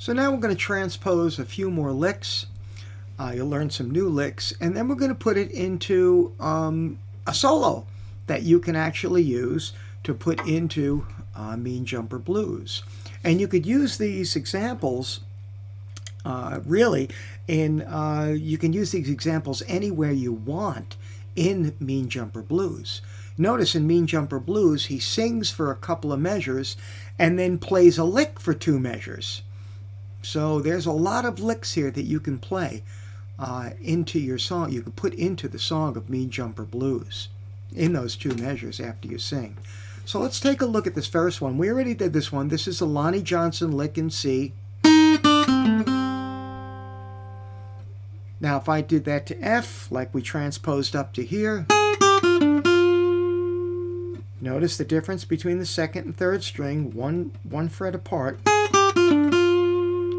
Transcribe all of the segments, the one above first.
So now we're going to transpose a few more licks. You'll learn some new licks, and then we're going to put it into a solo that you can actually use to put into Mean Jumper Blues. And you could use these examples really you can use these examples anywhere you want in Mean Jumper Blues. Notice in Mean Jumper Blues, he sings for a couple of measures and then plays a lick for 2 measures. So there's a lot of licks here that you can play into your song. You can put into the song of Mean Jumper Blues in those 2 measures after you sing. So let's take a look at this first one. We already did this one. This is a Lonnie Johnson lick in C. Now if I did that to F, like we transposed up to here, notice the difference between the 2nd and 3rd string, one fret apart.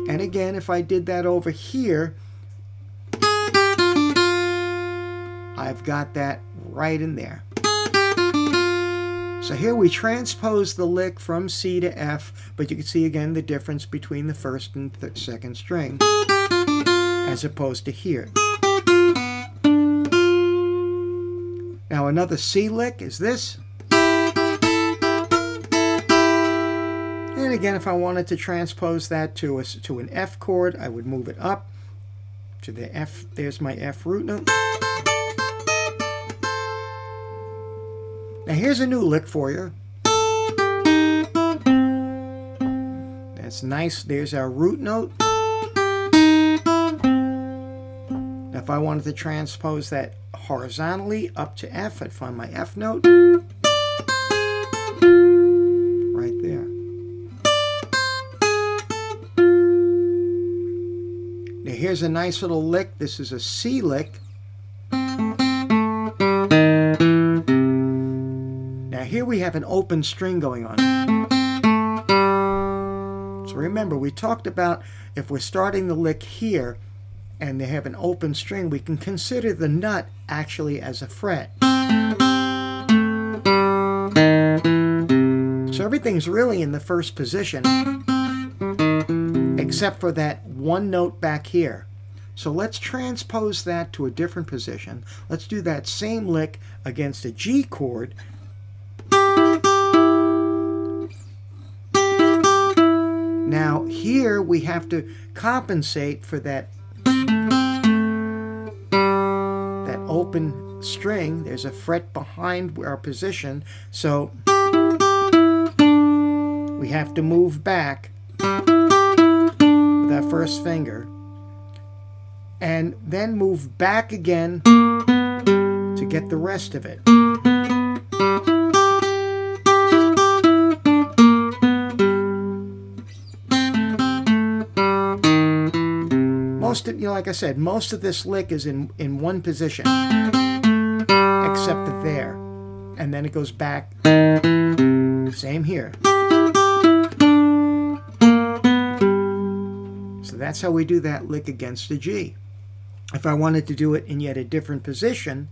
And again, if I did that over here, I've got that right in there. So here we transpose the lick from C to F, but you can see again the difference between the 1st and 2nd string as opposed to here. Now another C lick is this. And again, if I wanted to transpose that to an F chord, I would move it up to the F. There's my F root note. Now here's a new lick for you. That's nice. There's our root note. Now if I wanted to transpose that horizontally up to F, I'd find my F note right there. Now here's a nice little lick. This is a C lick. Now here we have an open string going on. So remember, we talked about if we're starting the lick here and they have an open string, we can consider the nut actually as a fret. So everything's really in the first position except for that one note back here. So let's transpose that to a different position. Let's do that same lick against a G chord. Now here we have to compensate for that open string. There's a fret behind our position, so we have to move back with our first finger and then move back again to get the rest of it. Like I said, most of this lick is in one position, except that there. And then it goes back. Same here. So that's how we do that lick against a G. If I wanted to do it in yet a different position,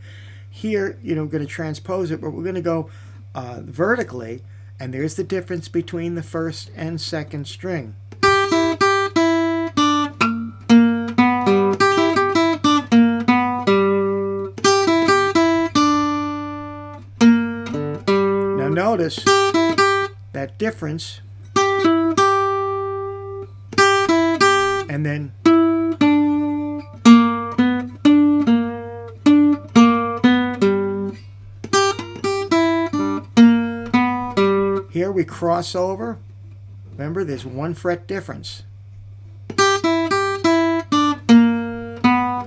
here, we're going to transpose it, but we're going to go vertically, and there's the difference between the 1st and 2nd string. Notice that difference, and then here we cross over. Remember, there's 1 fret difference.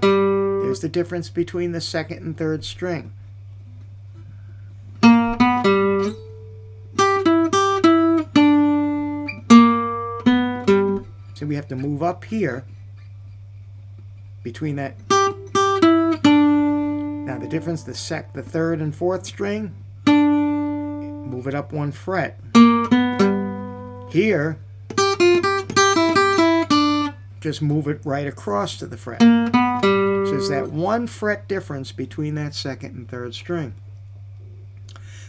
There's the difference between the 2nd and 3rd string. So we have to move up here between that. Now the difference, the 3rd and 4th string, move it up 1 fret. Here, just move it right across to the fret. So there's that 1 fret difference between that 2nd and 3rd string.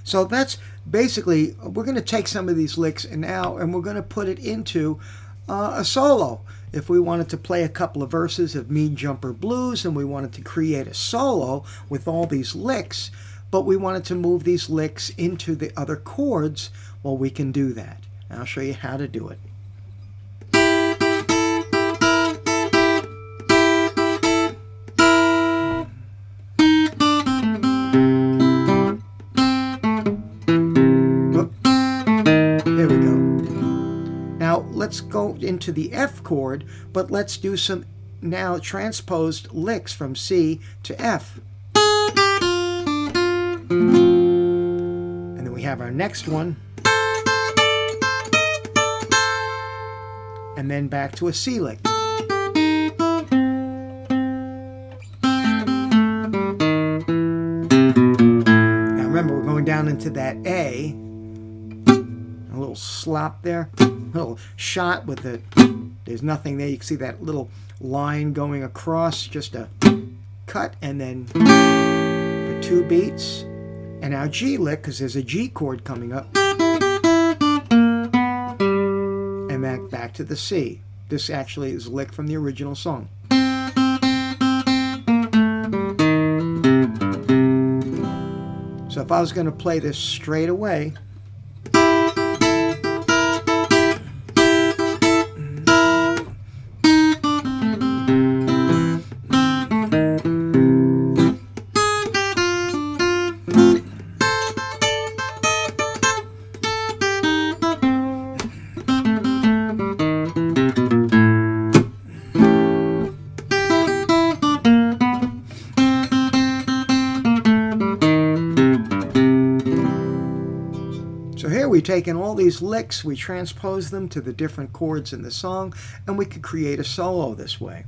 So that's basically, we're going to take some of these licks and we're going to put it into a solo. If we wanted to play a couple of verses of Mead Jumper Blues and we wanted to create a solo with all these licks, but we wanted to move these licks into the other chords, well, we can do that. And I'll show you how to do it. There we go. Now let's go into the F chord, but let's do some now transposed licks from C to F. And then we have our next one. And then back to a C lick. Now remember, we're going down into that A. A little slop there. A little shot with the, there's nothing there. You can see that little line going across, just a cut, and then for 2 beats. And our G lick, because there's a G chord coming up. And back to the C. This actually is a lick from the original song. So if I was going to play this straight away, so here we've taken all these licks, we transpose them to the different chords in the song, and we could create a solo this way.